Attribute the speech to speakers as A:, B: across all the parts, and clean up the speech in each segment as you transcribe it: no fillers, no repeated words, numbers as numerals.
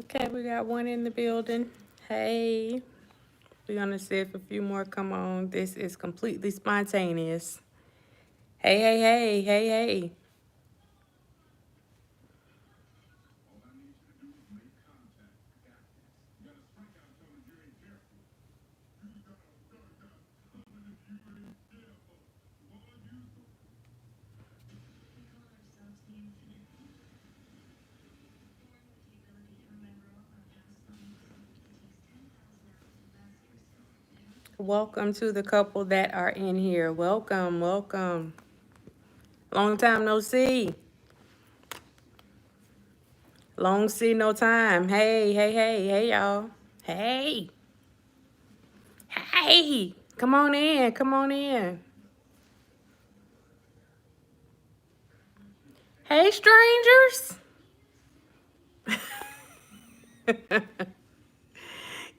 A: Okay, we got one in the building. Hey, we're gonna see if a few more come on. This is completely spontaneous. Hey, hey, hey, hey, hey. Welcome to the couple that are in here. Welcome, welcome. Long time no see. Long see, no time. Hey, hey, hey, hey, y'all. Hey, hey. Come on in, come on in. Hey, strangers.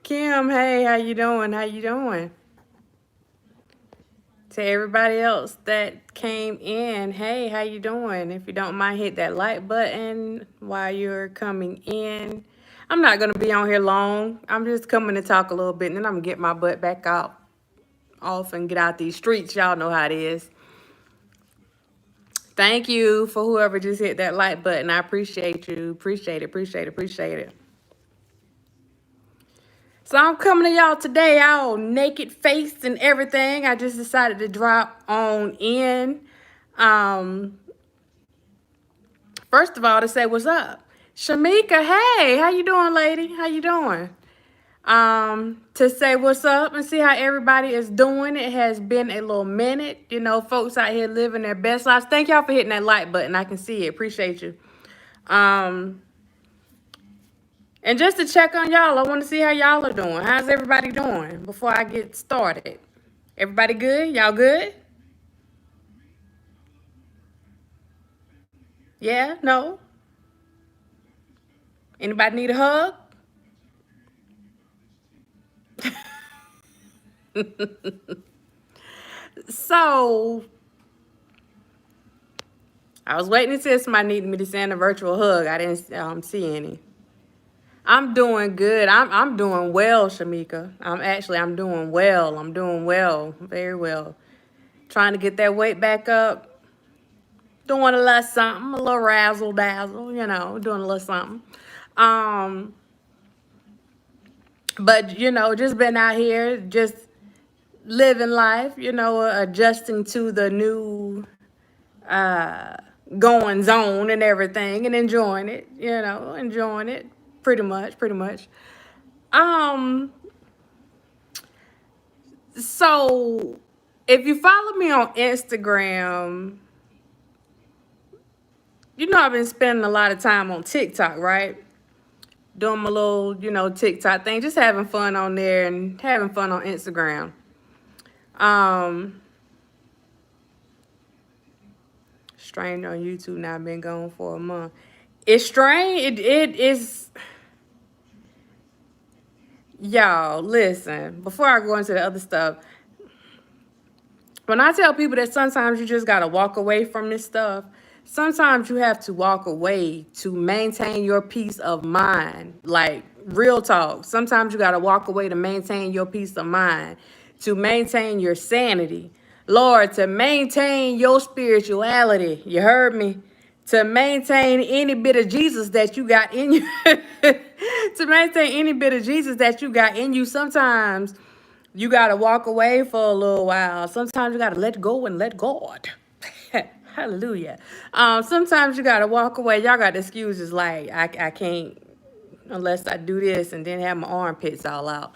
A: Kim, hey, how you doing? How you doing? To everybody else that came in, hey, how you doing? If you don't mind, hit that like button while you're coming in. I'm not gonna be on here long. I'm just coming to talk a little bit, and then I'm gonna get my butt back out, off and get out these streets. Y'all know how it is. Thank you for whoever just hit that like button. I appreciate you. Appreciate it. Appreciate it. Appreciate it. So I'm coming to y'all today, all naked faced and everything. I just decided to drop on in. Um, First of all, to say what's up. Shamika, hey, how you doing, lady? How you doing? To say what's up and see how everybody is doing. It has been a little minute. You know, folks out here living their best lives. Thank y'all for hitting that like button. I can see it. Appreciate you. Um, and just to check on y'all, I want to see how y'all are doing. How's everybody doing before I get started? Everybody good? Y'all good? Yeah? No? Anybody need a hug? So I was waiting to see if somebody needed me to send a virtual hug. I didn't see any. I'm doing good. I'm doing well, Shamika. I'm doing well. I'm doing well, very well. Trying to get that weight back up. Doing a little something, a little razzle dazzle, doing a little something. Um, but just been out here, just living life, adjusting to the new goings on and everything and enjoying it, enjoying it pretty much, pretty much. Um, so if you follow me on Instagram, I've been spending a lot of time on TikTok, right? Doing my little, TikTok thing, just having fun on there and having fun on Instagram. Strange on YouTube now, been gone for a month. It's strange. It is. Y'all, listen, before I go into the other stuff, when I tell people that sometimes you just got to walk away from this stuff, sometimes you have to walk away to maintain your peace of mind. Like, real talk. Sometimes you got to walk away to maintain your peace of mind, to maintain your sanity. Lord, to maintain your spirituality. You heard me? To maintain any bit of Jesus that you got in you. To maintain any bit of Jesus that you got in you, sometimes you got to walk away for a little while. Sometimes you got to let go and let God. Hallelujah. Sometimes you got to walk away. Y'all got excuses like, I can't unless I do this and then have my armpits all out.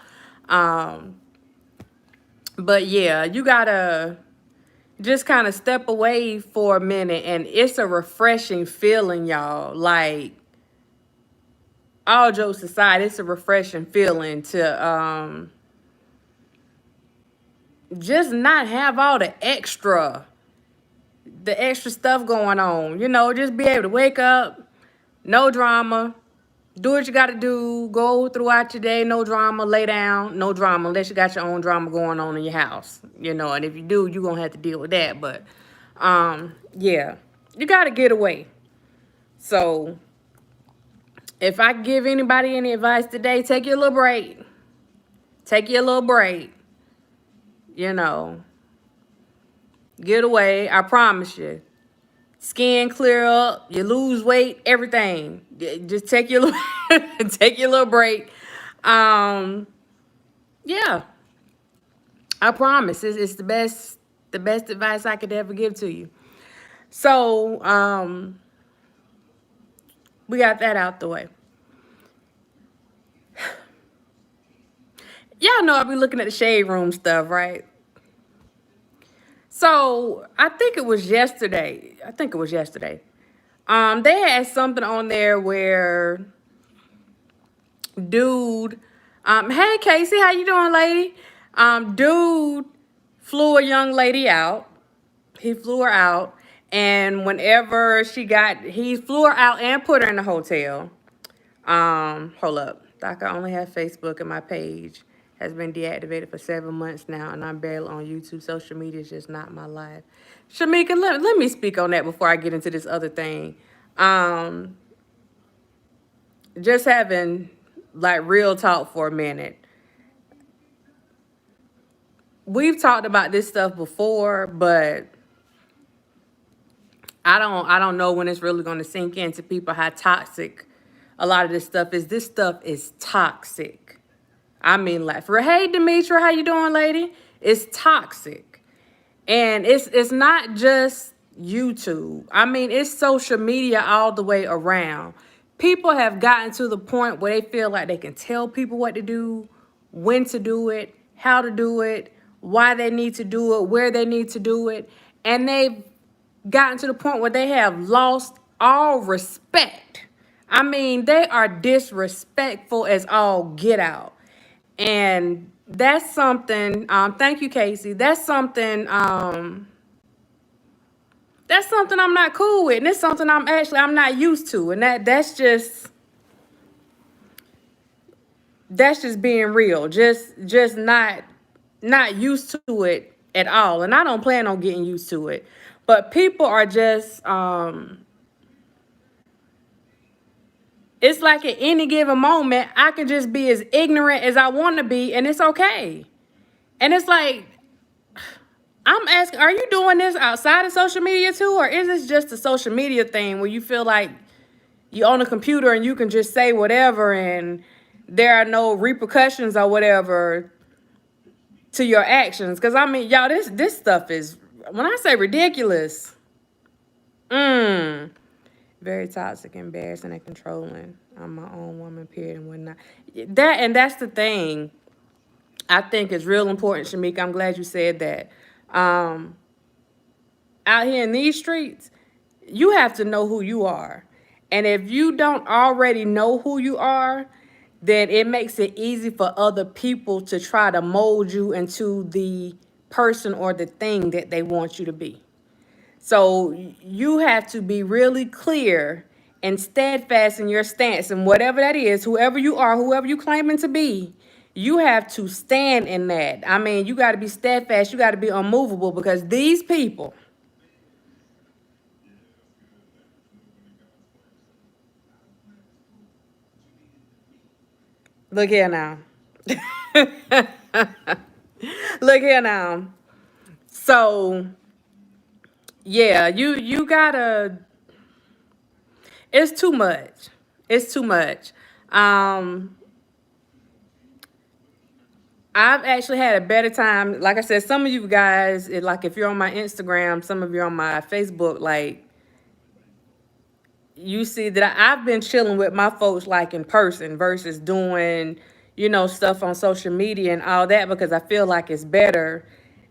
A: But yeah, you got to just kind of step away for a minute, and it's a refreshing feeling, y'all. Like, all jokes aside, it's a refreshing feeling to just not have all the extra stuff going on. Just be able to wake up, no drama, do what you got to do, go throughout your day, no drama, lay down, no drama, unless you got your own drama going on in your house, and if you do, you're going to have to deal with that. But, yeah, you got to get away. So If I give anybody any advice today, take your little break. Take your little break. You know, get away. I promise you. Skin clear up, you lose weight, everything. Just take your take your little break. Um, yeah, I promise. It's the best advice I could ever give to you. So, we got that out the way. Y'all know I be looking at the shade room stuff, right? So I think it was yesterday. They had something on there where dude, hey Casey, how you doing, lady? Dude flew a young lady out. He flew her out, and whenever he flew her out and put her in the hotel. Hold up. Doc, I only have Facebook, and my page has been deactivated for 7 months now, and I'm barely on YouTube. Social media is just not my life. Shamika, let me speak on that before I get into this other thing. Just having like real talk for a minute. We've talked about this stuff before, but I don't know when it's really going to sink into people how toxic a lot of this stuff is. This stuff is toxic. I mean, like, hey, Demetra, how you doing, lady? It's toxic. And it's not just YouTube. I mean, it's social media all the way around. People have gotten to the point where they feel like they can tell people what to do, when to do it, how to do it, why they need to do it, where they need to do it. And they've gotten to the point where they have lost all respect. I mean, they are disrespectful as all get out. And that's something, thank you, Casey. That's something I'm not cool with. And it's something I'm not used to. And that's just being real. Just not used to it at all. And I don't plan on getting used to it. But people are just it's like at any given moment, I can just be as ignorant as I want to be, and it's okay. And it's like, I'm asking, are you doing this outside of social media too? Or is this just a social media thing where you feel like you own a computer and you can just say whatever and there are no repercussions or whatever to your actions? Because, I mean, y'all, this stuff is, when I say ridiculous, very toxic, embarrassing, and controlling. I'm my own woman, period, and whatnot. That's the thing I think is real important, Shamika. I'm glad you said that. Out here in these streets, you have to know who you are. And if you don't already know who you are, then it makes it easy for other people to try to mold you into the person or the thing that they want you to be. So you have to be really clear and steadfast in your stance, and whatever that is, whoever you are, whoever you claiming to be, you have to stand in that. I mean, you got to be steadfast. You got to be unmovable, because these people, look here now. Look here now. So, yeah, you gotta. It's too much. It's too much. I've actually had a better time. Like I said, some of you guys, like if you're on my Instagram, some of you on my Facebook, like you see that I've been chilling with my folks like in person versus doing, stuff on social media and all that, because I feel like it's better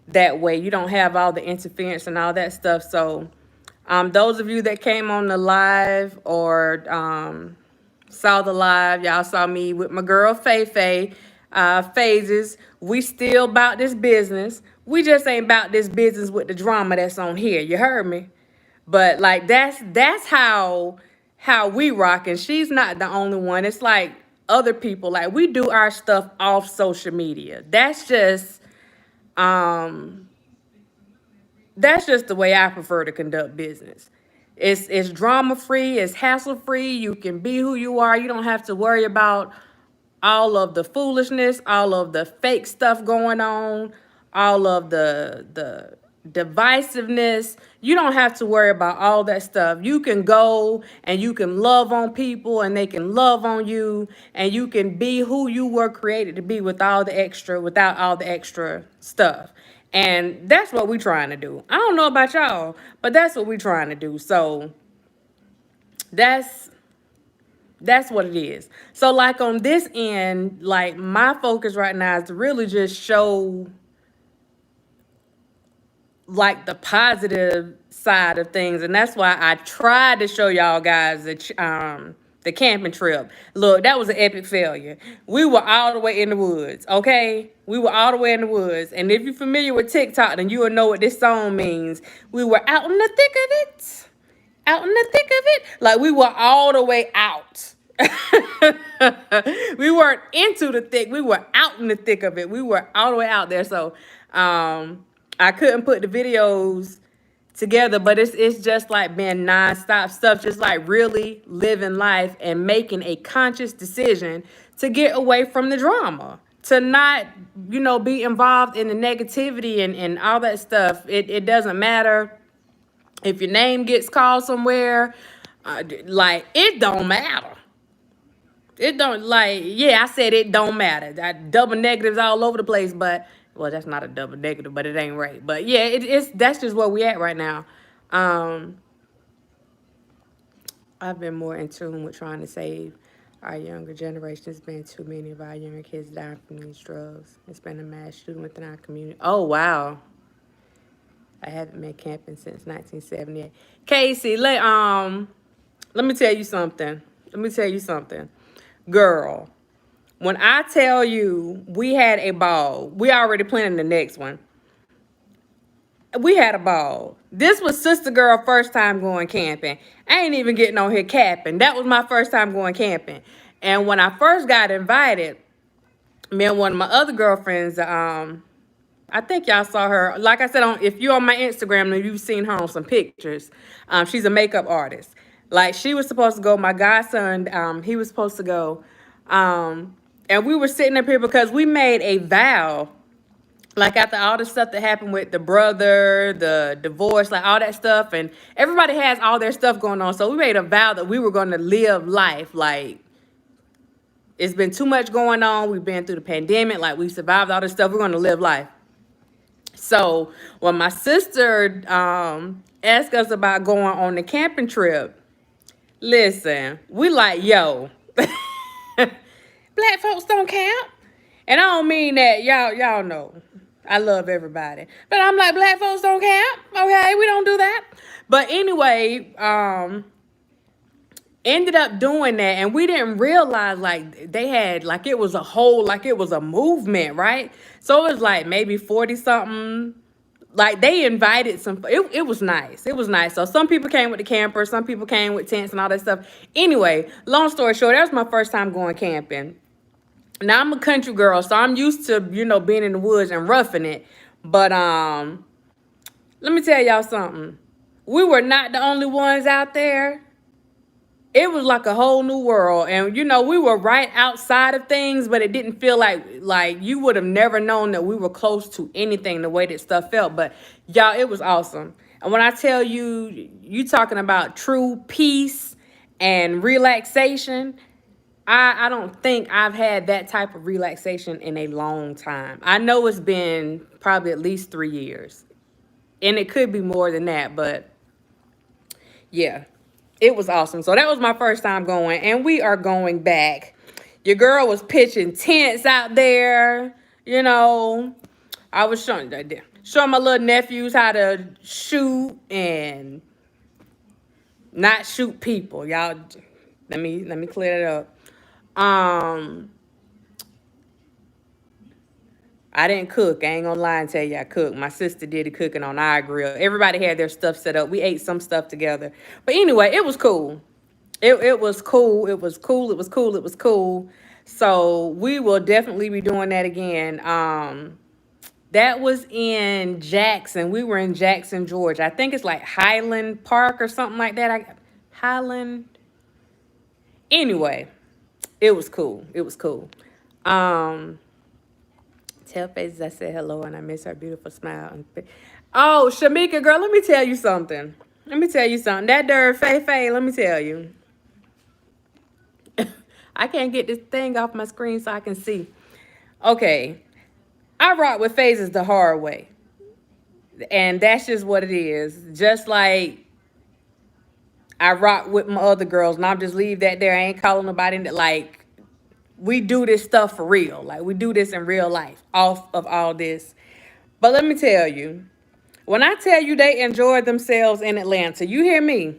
A: that way. You don't have all the interference and all that stuff. So those of you that came on the live or saw the live, y'all saw me with my girl Faye Phases. We still about this business. We just ain't about this business with the drama that's on here. You heard me? But like that's how we rock, and she's not the only one. It's like other people, like we do our stuff off social media. That's just the way I prefer to conduct business. It's drama free, it's hassle free. You can be who you are. You don't have to worry about all of the foolishness, all of the fake stuff going on, all of the divisiveness. You don't have to worry about all that stuff. You can go and you can love on people and they can love on you, and you can be who you were created to be without all the extra stuff. And that's what we're trying to do. I don't know about y'all, but that's what we're trying to do. So that's what it is. So like on this end, like my focus right now is to really just show like the positive side of things, and that's why I tried to show y'all guys the camping trip. Look, that was an epic failure. We were all the way in the woods, okay? We were all the way in the woods, and if you're familiar with TikTok, then you will know what this song means. We were out in the thick of it, out in the thick of it. Like we were all the way out. We weren't into the thick. We were out in the thick of it. We were all the way out there. So I couldn't put the videos together, but it's just like being nonstop stuff, just like really living life and making a conscious decision to get away from the drama, to not, be involved in the negativity and all that stuff. It doesn't matter if your name gets called somewhere. Like, it don't matter. It don't, like, yeah, I said it don't matter. Double negatives all over the place, but, well, that's not a double negative, but it ain't right. But yeah, that's just where we at right now. I've been more in tune with trying to save our younger generation. There's been too many of our younger kids dying from these drugs. It's been a mass shooting within our community. Oh, wow. I haven't been camping since 1978. Casey, let me tell you something. Girl, when I tell you we had a ball, we already planning the next one. We had a ball. This was sister girl first time going camping. I ain't even getting on here camping. That was my first time going camping. And when I first got invited, me and one of my other girlfriends, I think y'all saw her. Like I said, if you're on my Instagram, then you've seen her on some pictures. She's a makeup artist. Like, she was supposed to go. My godson, he was supposed to go. And we were sitting up here because we made a vow. Like, after all the stuff that happened with the brother, the divorce, like all that stuff. And everybody has all their stuff going on. So we made a vow that we were going to live life. Like, it's been too much going on. We've been through the pandemic. Like, we survived all this stuff. We're going to live life. So when my sister asked us about going on the camping trip, listen, we like, yo, black folks don't camp. And I don't mean that, y'all know, I love everybody. But I'm like, black folks don't camp. Okay, we don't do that. But anyway, ended up doing that, and we didn't realize like they had, like, it was a movement, right? So it was like maybe 40 something. Like, they invited some, it was nice. It was nice. So some people came with the camper, some people came with tents and all that stuff. Anyway, long story short, that was my first time going camping. Now, I'm a country girl, so I'm used to, being in the woods and roughing it. But let me tell y'all something. We were not the only ones out there. It was like a whole new world. And, we were right outside of things, but it didn't feel like you would have never known that we were close to anything the way that stuff felt. But, y'all, it was awesome. And when I tell you, you talking about true peace and relaxation, I don't think I've had that type of relaxation in a long time. I know it's been probably at least 3 years. And it could be more than that, but yeah. It was awesome. So that was my first time going, and we are going back. Your girl was pitching tents out there. I was showing my little nephews how to shoot and not shoot people. Y'all, let me clear that up. I didn't cook. I ain't gonna lie and tell you I cooked. My sister did the cooking on our grill. Everybody had their stuff set up. We ate some stuff together. But anyway, it was cool. It was cool. It was cool. It was cool. It was cool. So we will definitely be doing that again. That was in Jackson. We were in Jackson, Georgia. I think it's like Highland Park or something like that. Highland. Anyway, it was cool. It was cool. Um, Tell Faces I said hello and I miss her beautiful smile. Oh, Shamika, girl, let me tell you something. Let me tell you something. That dirt Faye, let me tell you. I can't get this thing off my screen so I can see. Okay. I rock with phases the hard way. And that's just what it is. Just like I rock with my other girls, and I'll just leave that there. I ain't calling nobody. Like, we do this stuff for real. Like, we do this in real life, off of all this. But let me tell you, when I tell you they enjoyed themselves in Atlanta, you hear me?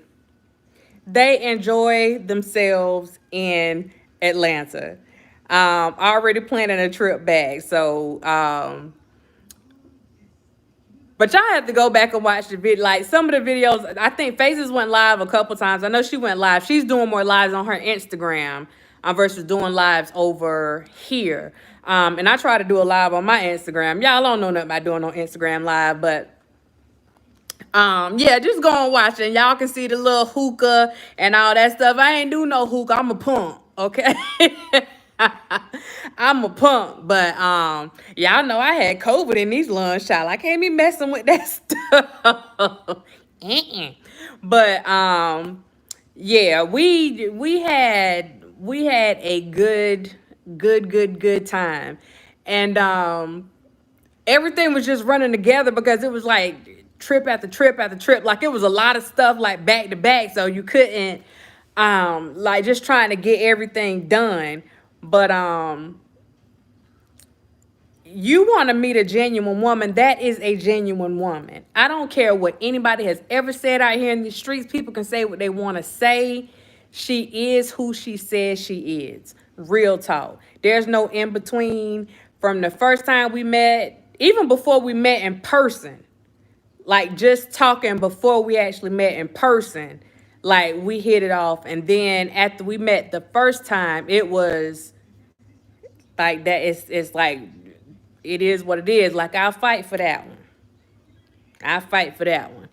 A: They enjoy themselves in Atlanta. Already planning a trip back. So, but y'all have to go back and watch the video. Like some of the videos, I think Faces went live a couple times. I know she went live. She's doing more lives on her Instagram versus doing lives over here. And I try to do a live on my Instagram. Y'all don't know nothing about doing on Instagram live, but yeah, just go and watch it. Y'all can see the little hookah and all that stuff. I ain't do no hookah. I'm a punk, okay? I'm a punk, but y'all know I had COVID in these lunch, child. I can't be messing with that stuff. But yeah, we had a good time, and everything was just running together because it was like trip after trip after trip. Like it was a lot of stuff like back to back, so you couldn't like just trying to get everything done. But you want to meet a genuine woman, that is a genuine woman. I don't care what anybody has ever said out here in the streets. People can say what they want to say. She is who she says she is. Real talk. There's no in between. From the first time we met, even before we met in person, like just talking before we actually met in person, like we hit it off. And then after we met the first time, it was like that. It's like, it is what it is. Like, I'll fight for that one. I'll fight for that one.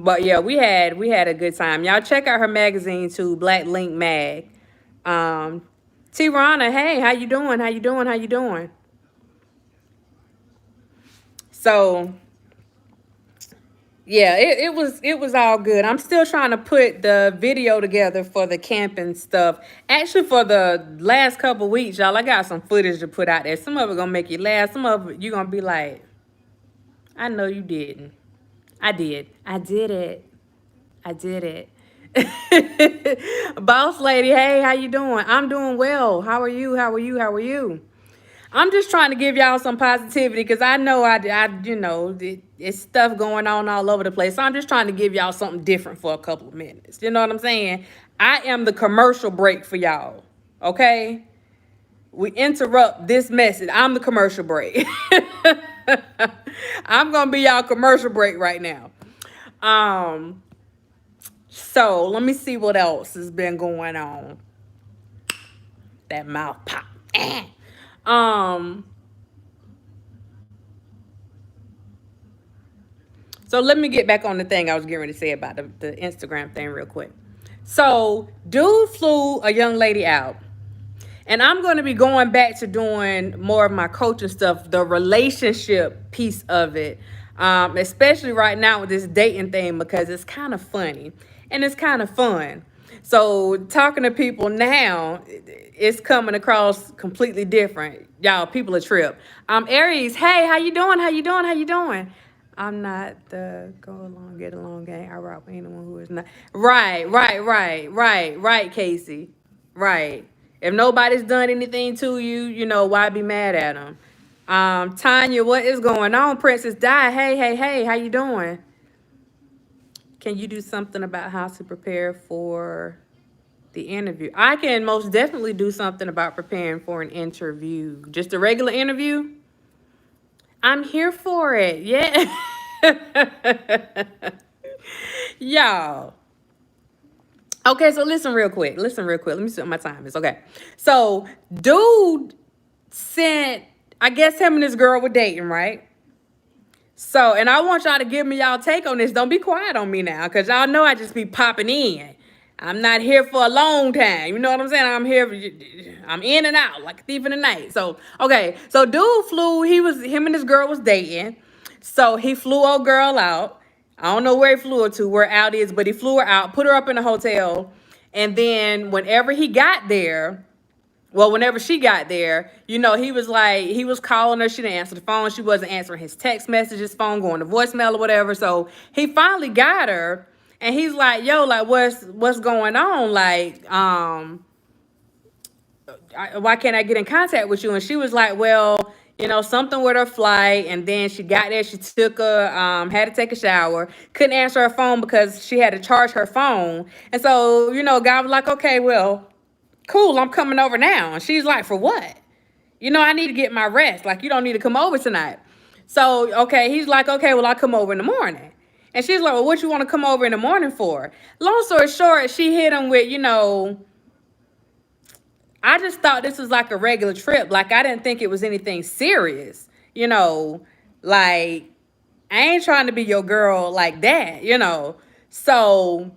A: But yeah, we had a good time. Y'all check out her magazine too, Black Link Mag. T-Rana, hey, how you doing? How you doing? How you doing? So yeah, it was all good. I'm still trying to put the video together for the camping stuff. Actually, for the last couple weeks, y'all, I got some footage to put out there. Some of it gonna make you laugh. Some of it you gonna be like, I know you didn't. I did. I did it. I did it. Boss lady, hey, how you doing? I'm doing well. How are you? How are you? How are you? I'm just trying to give y'all some positivity because I know it's stuff going on all over the place. So I'm just trying to give y'all something different for a couple of minutes. You know what I'm saying? I am the commercial break for y'all. Okay? We interrupt this message. I'm the commercial break. I'm going to be y'all commercial break right now. So let me see what else has been going on. That mouth pop. So let me get back on the thing I was getting ready to say about the Instagram thing real quick. So dude flew a young lady out. And I'm going to be going back to doing more of my coaching stuff, the relationship piece of it, especially right now with this dating thing, because it's kind of funny and it's kind of fun. So talking to people now, it's coming across completely different. Y'all, people a trip. Aries, hey, how you doing? How you doing? How you doing? I'm not the go along, get along gang. I rock with anyone who is not. Right, Casey. Right. If nobody's done anything to you, why be mad at them? Tanya, what is going on? Princess Di, hey, how you doing? Can you do something about how to prepare for the interview? I can most definitely do something about preparing for an interview. Just a regular interview? I'm here for it. Yeah. Y'all. Okay, so listen real quick. Let me see what my time is. Okay. So, dude sent I guess him and this girl were dating, right? So, and I want y'all to give me y'all take on this. Don't be quiet on me now, because y'all know I just be popping in. I'm not here for a long time. You know what I'm saying? I'm in and out like a thief in the night. So, okay. So, dude flew, him and this girl was dating. So, he flew old girl out. I don't know where he flew her to, where out is, but he flew her out, put her up in a hotel. And then whenever he got there, well, whenever she got there, he was calling her. She didn't answer the phone. She wasn't answering his text messages, phone going to voicemail or whatever. So he finally got her, and he's like, yo, like, what's going on? Like, why can't I get in contact with you? And she was like, well, something with her flight. And then she got there. She had to take a shower. Couldn't answer her phone because she had to charge her phone. And so, God was like, okay, well, cool, I'm coming over now. And she's like, for what? I need to get my rest. Like, you don't need to come over tonight. So, okay, he's like, okay, well, I'll come over in the morning. And she's like, well, what you want to come over in the morning for? Long story short, she hit him with, I just thought this was like a regular trip. Like, I didn't think it was anything serious. Like, I ain't trying to be your girl like that, So,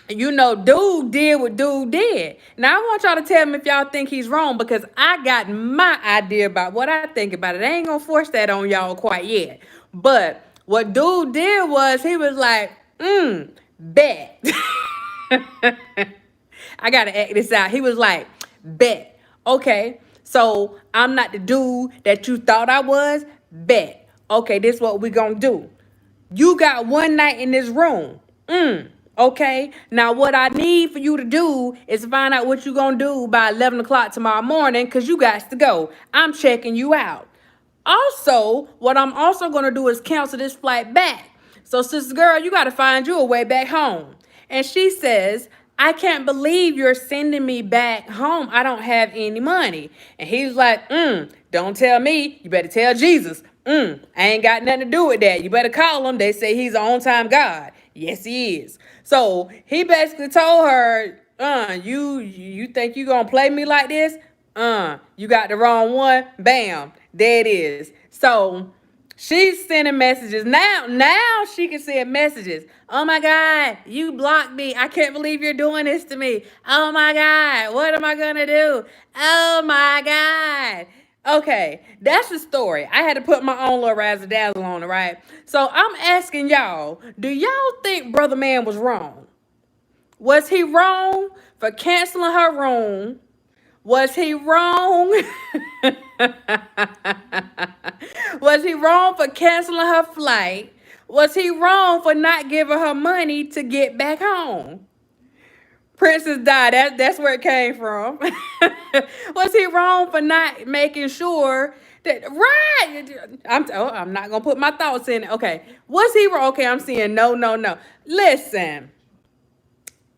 A: dude did what dude did. Now, I want y'all to tell me if y'all think he's wrong, because I got my idea about what I think about it. I ain't gonna force that on y'all quite yet. But what dude did was, he was like, bet. I gotta act this out. He was like, bet. Okay, so I'm not the dude that you thought I was. Bet. Okay, this is what we gonna do. You got one night in this room. Okay. Now, what I need for you to do is find out what you're going to do by 11 o'clock tomorrow morning, because you got to go. I'm checking you out. Also, what I'm also going to do is cancel this flight back. So, sister girl, you got to find you a way back home. And she says, I can't believe you're sending me back home. I don't have any money. And he's like, don't tell me. You better tell Jesus. I ain't got nothing to do with that. You better call him. They say he's an on-time God. Yes, he is. So he basically told her, you think you gonna play me like this? You got the wrong one. Bam, there it is. So she's sending messages. Now she can send messages. Oh my God, you blocked me. I can't believe you're doing this to me. Oh my God, what am I gonna do? Oh my God. Okay, that's the story. I had to put my own little razzle dazzle on it, right? So I'm asking y'all, do y'all think Brother Man was wrong? Was he wrong for canceling her room? Was he wrong? Was he wrong for canceling her flight? Was he wrong for not giving her money to get back home? Princess died. That's where it came from. Was he wrong for not making sure that, right? I'm not gonna put my thoughts in it. Okay. Was he wrong? Okay, I'm seeing no. Listen,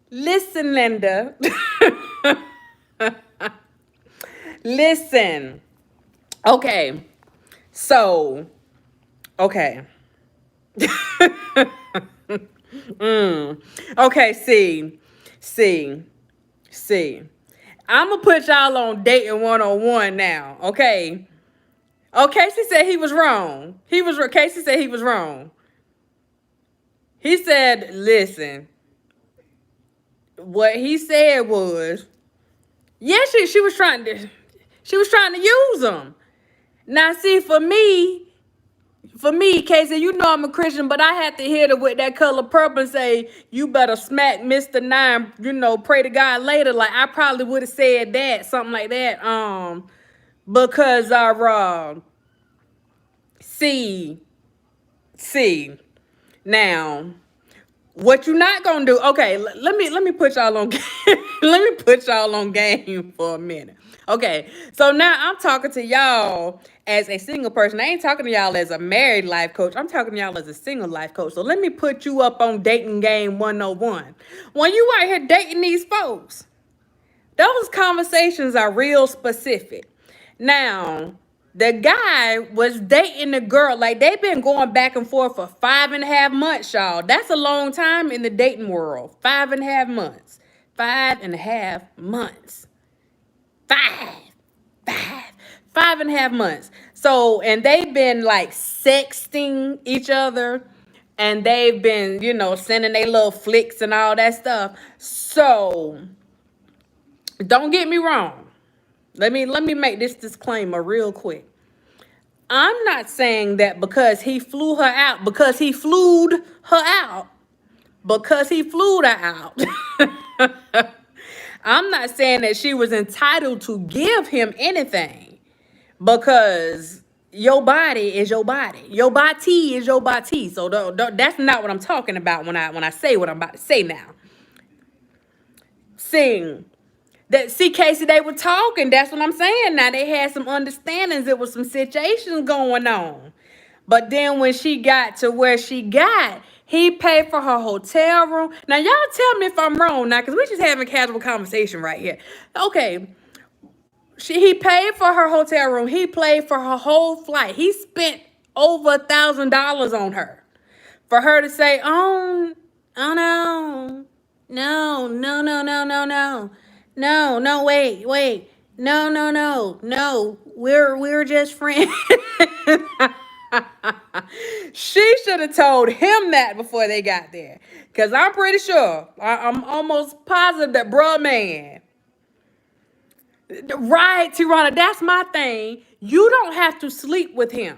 A: Linda. Listen. Okay. So, okay. Okay, see. I'm gonna put y'all on dating 101 now, okay? Casey said he was wrong. Casey said he was wrong. He said, listen, what he said was, yeah, she was trying to use him. Now, see, for me, Casey, I'm a Christian, but I had to hit her with that color purple and say, you better smack Mr. Nine, pray to God later. Like, I probably would have said that, something like that. Because see, now, what you not gonna do? Okay, let me put y'all on let me put y'all on game for a minute. Okay, so now I'm talking to y'all as a single person. I ain't talking to y'all as a married life coach. I'm talking to y'all as a single life coach. So let me put you up on dating game 101. When you out here dating these folks, those conversations are real specific. Now, the guy was dating the girl. Like, they've been going back and forth for 5.5 months, y'all. That's a long time in the dating world. 5.5 months. 5.5 months. 5.5 months. So, and they've been like sexting each other, and they've been, sending their little flicks and all that stuff. So, don't get me wrong. Let me make this disclaimer real quick. I'm not saying that because he flew her out, because he flew her out, because he flew her out. I'm not saying that she was entitled to give him anything, because your body is your body. Your body is your body. So that's not what I'm talking about when I say what I'm about to say now. See, Casey, they were talking. That's what I'm saying. Now they had some understandings. There was some situations going on. But then when she got to where she got, he paid for her hotel room. Now, y'all tell me if I'm wrong now, because we're just having a casual conversation right here. Okay, he paid for her hotel room. He paid for her whole flight. He spent over $1,000 on her. For her to say, oh no, no, no, no, no, no, no. No, wait. No. We're just friends. She should have told him that before they got there. Because I'm pretty sure, I'm almost positive that bruh man. Right, Tirana, that's my thing. You don't have to sleep with him.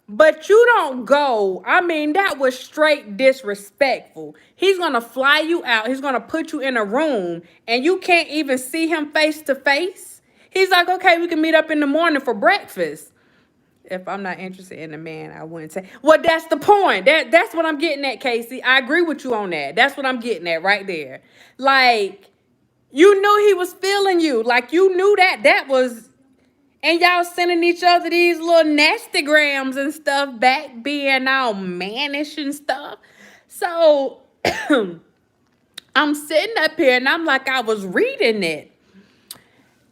A: But you don't go. I mean, that was straight disrespectful. He's going to fly you out. He's going to put you in a room and you can't even see him face to face. He's like, okay, we can meet up in the morning for breakfast. If I'm not interested in a man, I wouldn't say. Well, that's the point. That's what I'm getting at, Casey. I agree with you on that. That's what I'm getting at right there. Like, you knew he was feeling you. Like, you knew that was... And y'all sending each other these little nastygrams and stuff back, being all mannish and stuff. So I'm sitting up here and I'm like, I was reading it.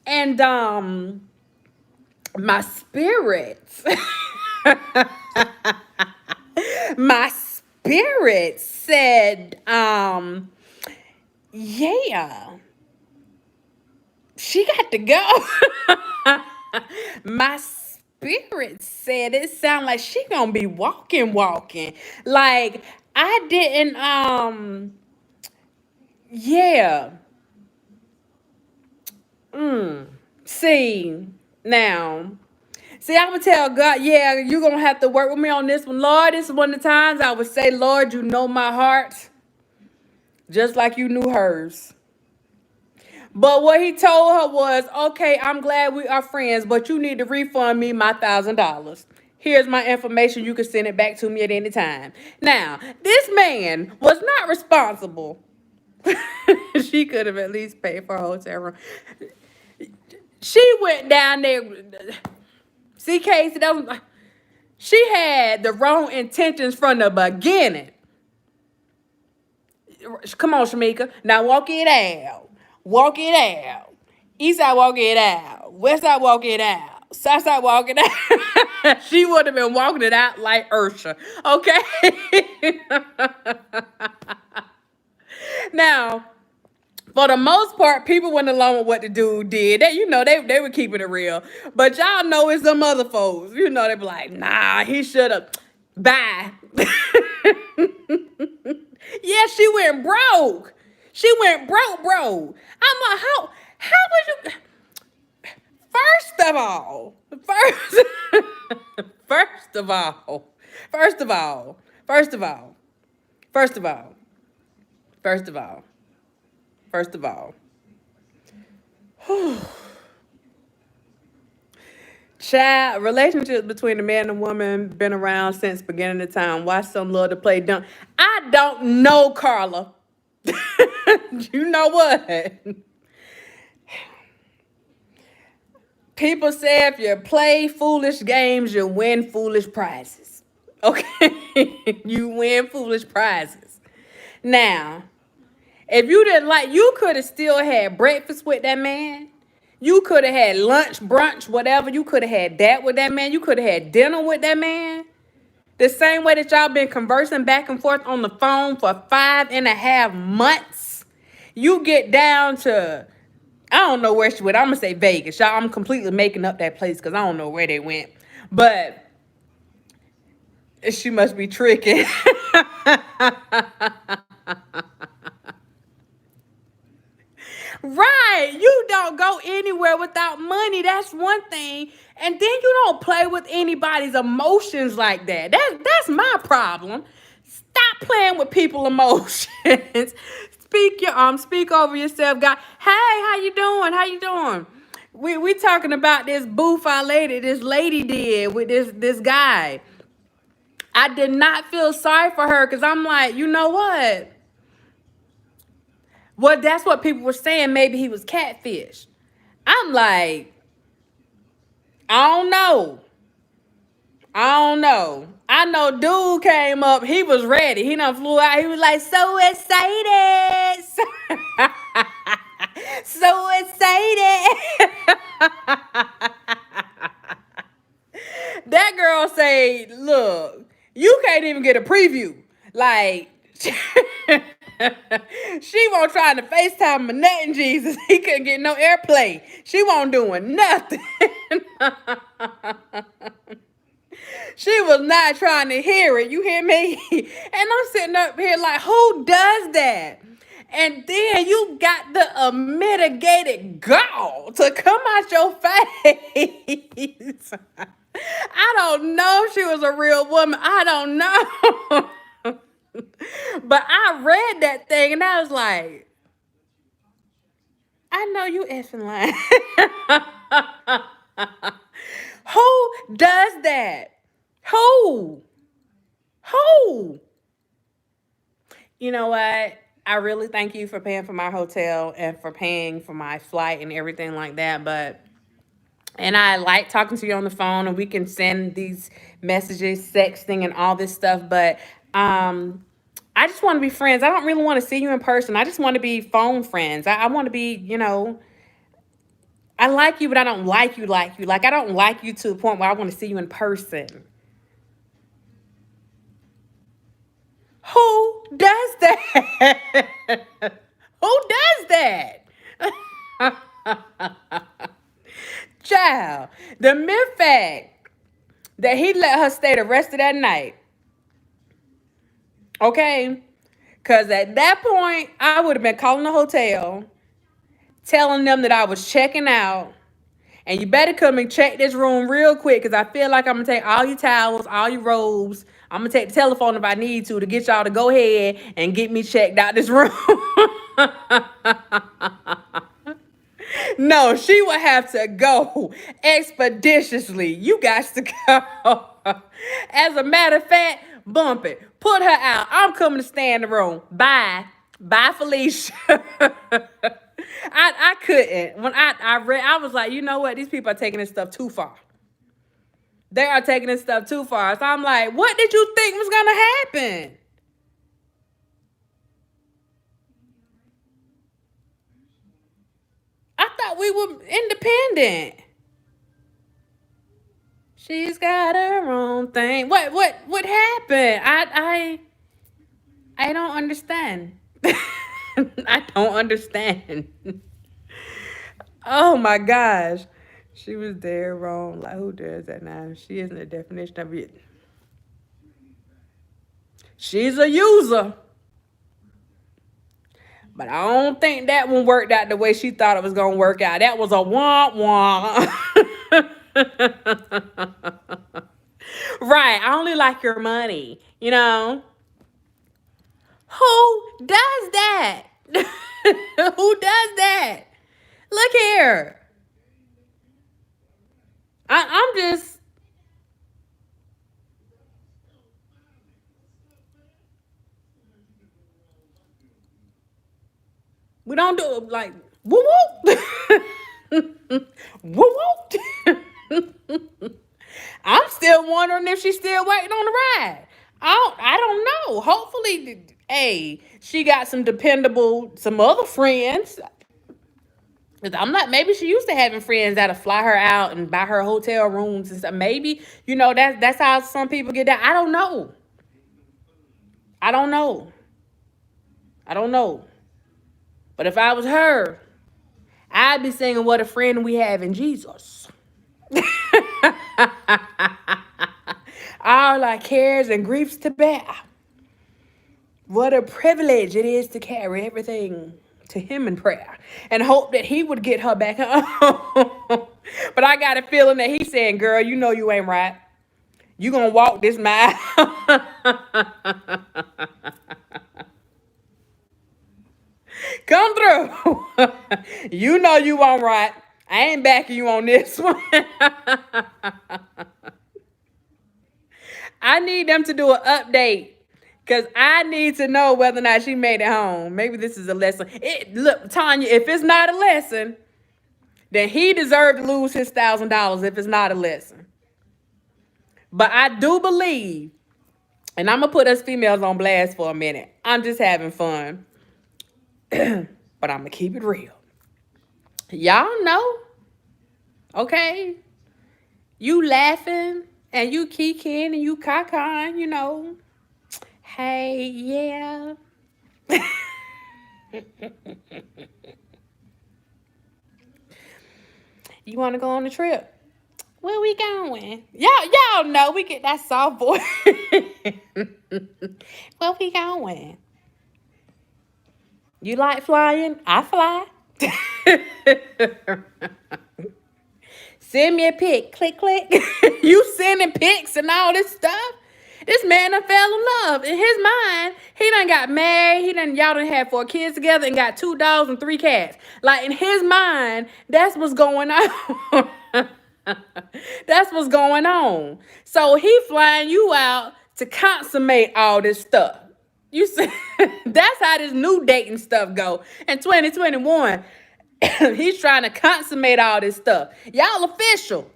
A: And my spirits, my spirit said, yeah, she got to go. My spirit said it sounded like she gonna be walking. Like, I didn't, yeah. See, now, I would tell God, yeah, you're gonna have to work with me on this one. Lord, this is one of the times I would say, Lord, you know my heart, just like you knew hers. But what he told her was, okay, I'm glad we are friends, but you need to refund me my $1,000. Here's my information. You can send it back to me at any time. Now, this man was not responsible. She could have at least paid for a hotel room. She went down there. See, Casey, she had the wrong intentions from the beginning. Come on, Shamika. Now walk it out. Walk it out. East side, walk it out. West side, walk it out. South side, walk it out. She would have been walking it out like Ursha. Okay? Now, for the most part, people went along with what the dude did. They were keeping it real. But y'all know it's some other folks. They be like, nah, he should have. Bye. Yeah, she went broke. She went broke. I'm like, how would you? First of all, child, relationships between a man and woman been around since beginning of time. Watch some love to play dumb. I don't know, Carla. You know what? People say if you play foolish games, you win foolish prizes. Okay? You win foolish prizes. Now, if you didn't like, you could have still had breakfast with that man. You could have had lunch, brunch, whatever. You could have had that with that man. You could have had dinner with that man. The same way that y'all been conversing back and forth on the phone for 5.5 months. You get down to I don't know where she went. I'm gonna say Vegas. Y'all, I'm completely making up that place because I don't know where they went. But she must be tricking. Right. You don't go anywhere without money. That's one thing. And then you don't play with anybody's emotions like that. That's my problem. Stop playing with people's emotions. Speak over yourself, guy. Hey, how you doing? How you doing? We talking about this booth this lady did with this guy. I did not feel sorry for her because I'm like, you know what? Well, that's what people were saying. Maybe he was catfish. I'm like, I don't know. I don't know. I know dude came up. He was ready. He done flew out. He was like, so excited. So excited. That girl say, look, you can't even get a preview. Like, she won't try to FaceTime my nothing, Jesus. He couldn't get no airplay. She won't doing nothing. She was not trying to hear it. You hear me? And I'm sitting up here like, who does that? And then you got the unmitigated gall to come out your face. I don't know if she was a real woman. I don't know. But I read that thing and I was like, I know you effing lying. Who does that? Who? Who? You know what? I really thank you for paying for my hotel and for paying for my flight and everything like that. And I like talking to you on the phone and we can send these messages, sexting and all this stuff. But I just want to be friends. I don't really want to see you in person. I just want to be phone friends. I want to be, I like you, but I don't like you like you. Like, I don't like you to the point where I want to see you in person. Who does that? Who does that? Child, the mere fact that he let her stay the rest of that night, okay? Because at that point, I would have been calling the hotel, telling them that I was checking out, and you better come and check this room real quick because I feel like I'm going to take all your towels, all your robes. I'm going to take the telephone if I need to get y'all to go ahead and get me checked out this room. No, she would have to go expeditiously. You got to go. As a matter of fact, bump it. Put her out. I'm coming to stay in the room. Bye. Bye, Felicia. I couldn't. When I read, I was like, you know what? These people are taking this stuff too far. They are taking this stuff too far. So I'm like, what did you think was going to happen? I thought we were independent. She's got her own thing. What happened? I don't understand. I don't understand. Oh my gosh. She was there wrong. Like, who does that now? She isn't the definition of it. She's a user. But I don't think that one worked out the way she thought it was going to work out. That was a wah-wah. Right. I only like your money, Who does that? Who does that? Look here. I'm just... We don't do it like, woo woo. Woo woo. I'm still wondering if she's still waiting on the ride. I don't know. Hopefully, hey, she got some other friends. I'm not, maybe she used to having friends that'll fly her out and buy her hotel rooms and stuff. Maybe, that's how some people get that. I don't know. I don't know. I don't know. But if I was her, I be singing what a friend we have in Jesus. All our cares and griefs to bear. What a privilege it is to carry everything to him in prayer and hope that he would get her back home. But I got a feeling that he's saying, girl, you know you ain't right. You gonna walk this mile. Come through. You know you on right. I ain't backing you on this one. I need them to do an update because I need to know whether or not she made it home. Maybe this is a lesson. Look, Tanya, if it's not a lesson, then he deserved to lose his $1,000 if it's not a lesson. But I do believe, and I'm going to put us females on blast for a minute. I'm just having fun. But I'm going to keep it real. Y'all know, okay? You laughing and you kikiing and you cacaing, you know. Hey, yeah. You want to go on a trip? Where we going? Y'all know we get that soft voice. Where we going? You like flying? I fly. Send me a pic. Click, click. You sending pics and all this stuff? This man done fell in love. In his mind, he done got married. Y'all done had 4 kids together and got 2 dogs and 3 cats. Like, in his mind, that's what's going on. That's what's going on. So he flying you out to consummate all this stuff. You see, that's how this new dating stuff go. In 2021, he's trying to consummate all this stuff. Y'all official.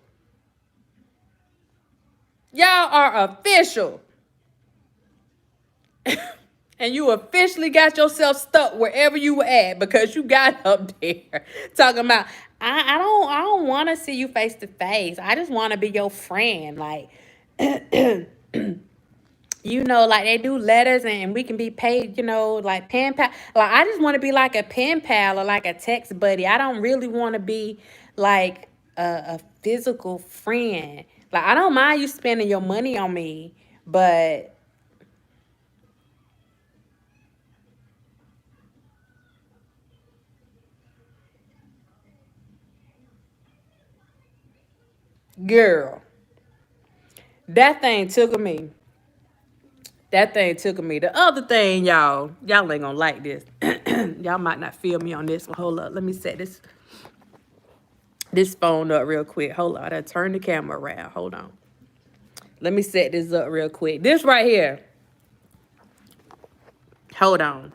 A: Y'all are official. And you officially got yourself stuck wherever you were at because you got up there talking about, I don't want to see you face to face. I just want to be your friend. Like, you know, like they do letters and we can be paid, you know, like pen pal. Like, I just want to be like a pen pal or like a text buddy. I don't really want to be like a physical friend. Like, I don't mind you spending your money on me, but girl, that thing took me. That thing took me. The other thing, y'all ain't gonna like this. Y'all might not feel me on this one. Hold up. Let me set this phone up real quick. Hold on. I done turn the camera around. Hold on. Let me set this up real quick. This right here. Hold on.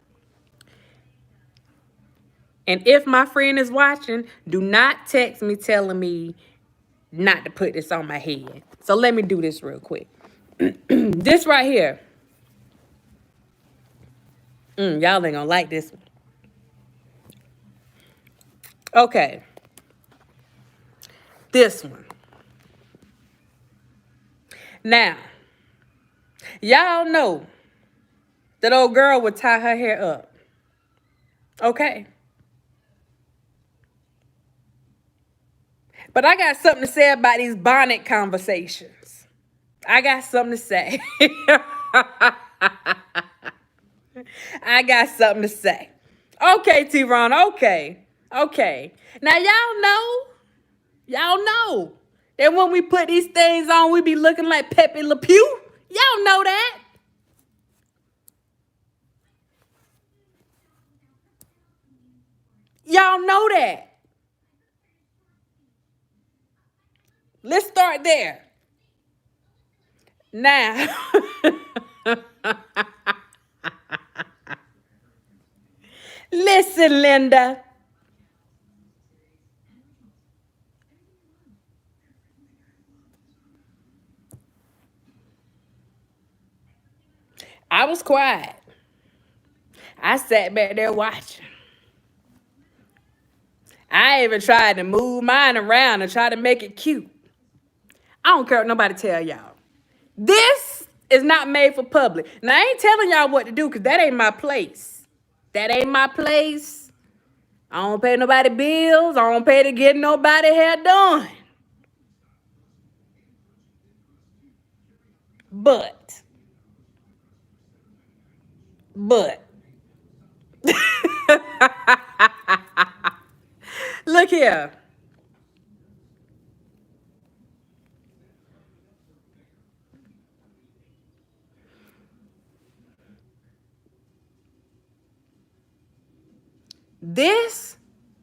A: And if my friend is watching, do not text me telling me not to put this on my head. So let me do this real quick. This right here. Y'all ain't gonna like this one. Okay. This one. Now, y'all know that old girl would tie her hair up. Okay. But I got something to say about these bonnet conversations. I got something to say. I got something to say. Okay, T-Ron, okay. Okay. Now, y'all know that when we put these things on, we be looking like Pepe Le Pew. Y'all know that. Y'all know that. Let's start there. Now, listen, Linda. I was quiet. I sat back there watching. I even tried to move mine around and try to make it cute. I don't care what nobody tell y'all. This is not made for public. Now, I ain't telling y'all what to do because that ain't my place. That ain't my place. I don't pay nobody bills. I don't pay to get nobody hair done. But, but, look here. This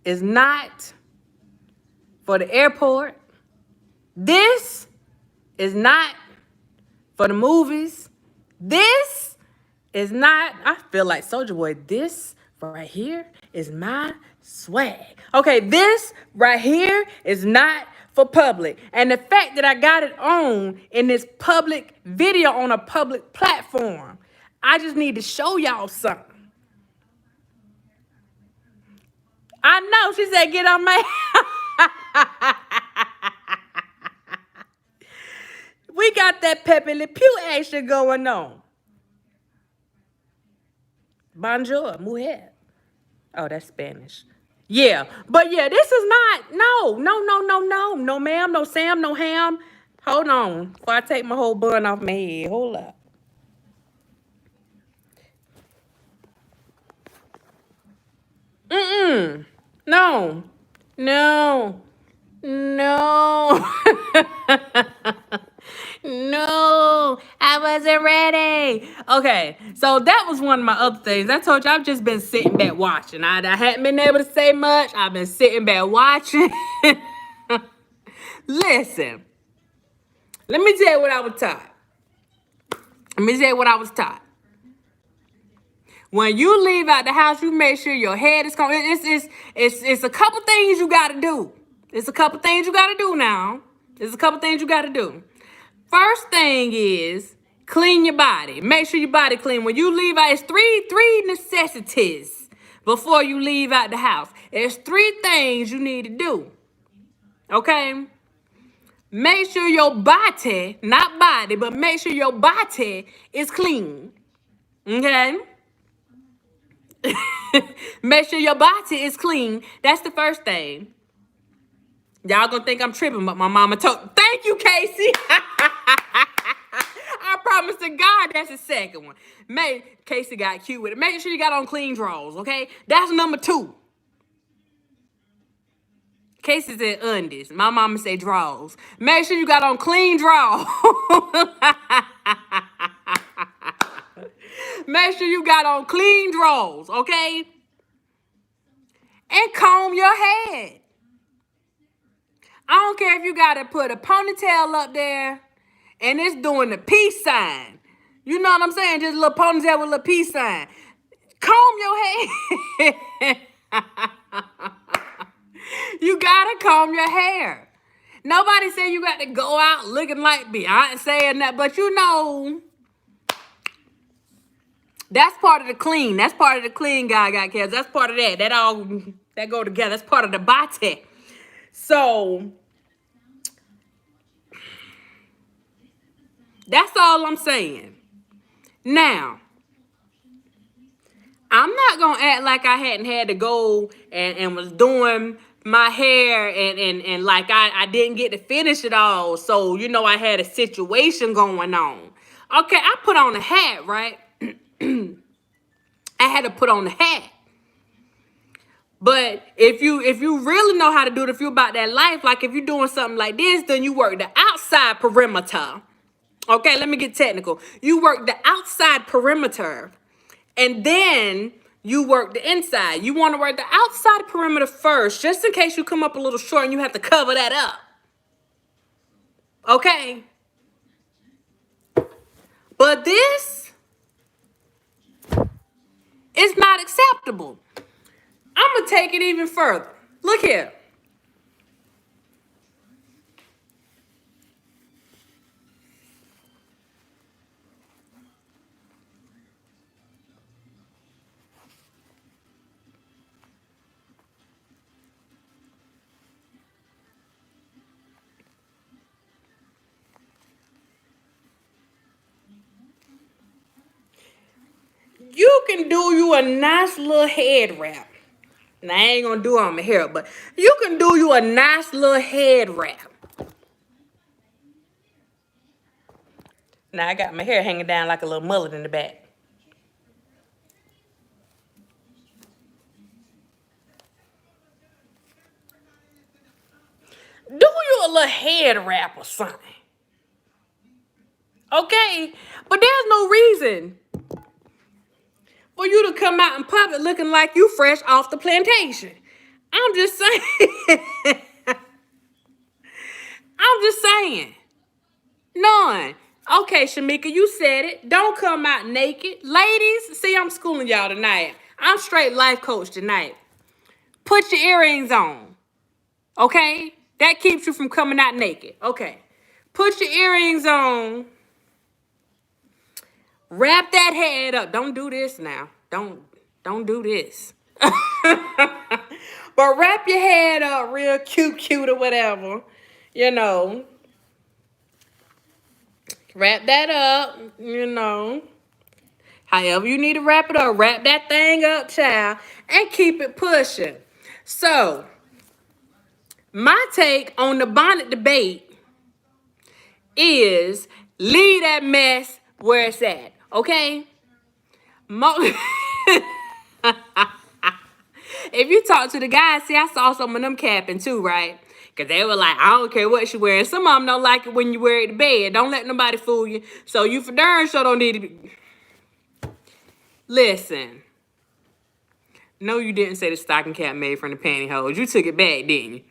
A: is not for the airport. This is not for the movies. This is not, I feel like Soulja Boy, this right here is my swag. Okay, this right here is not for public. And the fact that I got it on in this public video on a public platform, I just need to show y'all something. I know, she said get on my... We got that Pepe Le Pew action going on. Bonjour, mujer. Oh, that's Spanish. Yeah, but yeah, this is not, no, ma'am, no Sam, no ham. Hold on, before I take my whole bun off my head, hold up. No, no, no. No, I wasn't ready. Okay, so that was one of my other things. I told you I've just been sitting back watching. I hadn't been able to say much. I've been sitting back watching. Listen, let me tell you what I was taught. When you leave out the house, you make sure your head is covered. It's a couple things you gotta do. It's a couple things you gotta do now. First thing is clean your body. Make sure your body clean. When you leave out, it's three necessities before you leave out the house. There's 3 things you need to do. Okay? Make sure your body, not body, but make sure your body is clean. Okay? Make sure your body is clean. That's the first thing. Y'all gonna think I'm tripping, but my mama told. Thank you, Casey. I promise to God that's the second one. Casey got cute with it. Make sure you got on clean drawers, okay? That's number 2. Casey said undies. My mama said drawers. Make sure you got on clean drawers. Make sure you got on clean drawers, okay? And comb your head. I don't care if you got to put a ponytail up there and it's doing the peace sign. You know what I'm saying? Just a little ponytail with a little peace sign. Comb your hair. You gotta comb your hair. Nobody said you got to go out looking like Beyonce saying that, but you know, that's part of the clean. That's part of the clean guy got kids. That's part of that. That go together. That's part of the body. So that's all I'm saying. Now, I'm not gonna act like I hadn't had to go and was doing my hair and like I didn't get to finish it all. So, you know, I had a situation going on. Okay, I put on a hat, right? I had to put on the hat. But if you really know how to do it, if you're about that life, like if you're doing something like this, then you work the outside perimeter. Okay, let me get technical. You work the outside perimeter, and then you work the inside. You want to work the outside perimeter first, just in case you come up a little short and you have to cover that up. Okay? But this is not acceptable. I'm going to take it even further. Look here. You can do you a nice little head wrap. Now, I ain't gonna do it on my hair, but you can do you a nice little head wrap. Now, I got my hair hanging down like a little mullet in the back. Do you a little head wrap or something. Okay? But there's no reason for you to come out in public looking like you fresh off the plantation. I'm just saying. I'm just saying. None. Okay, Shamika, you said it. Don't come out naked. Ladies, see, I'm schooling y'all tonight. I'm straight life coach tonight. Put your earrings on. Okay? That keeps you from coming out naked. Okay. Put your earrings on. Wrap that head up. Don't do this now. Don't do this. But wrap your head up real cute or whatever. You know. Wrap that up, you know. However you need to wrap it up. Wrap that thing up, child. And keep it pushing. So, my take on the bonnet debate is leave that mess where it's at. Okay? If you talk to the guys, see, I saw some of them capping too, right? Because they were like, I don't care what she wearing. Some of them don't like it when you wear it to bed. Don't let nobody fool you. So you for darn sure don't need to be. Listen. No, you didn't say the stocking cap made from the pantyhose. You took it back, didn't you?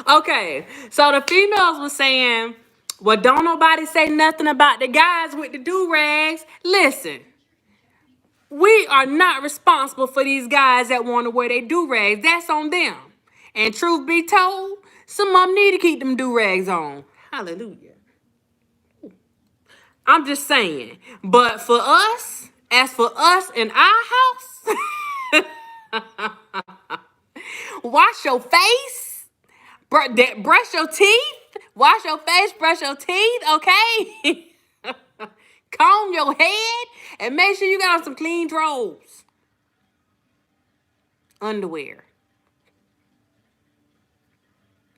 A: Okay. So the females were saying, well, don't nobody say nothing about the guys with the do-rags. Listen. We are not responsible for these guys that want to wear their do-rags. That's on them. And truth be told, some of them need to keep them do-rags on. Hallelujah. I'm just saying. But for us, as for us in our house, wash your face, brush your teeth, wash your face, brush your teeth, okay? Comb your head, and make sure you got on some clean drawers. Underwear.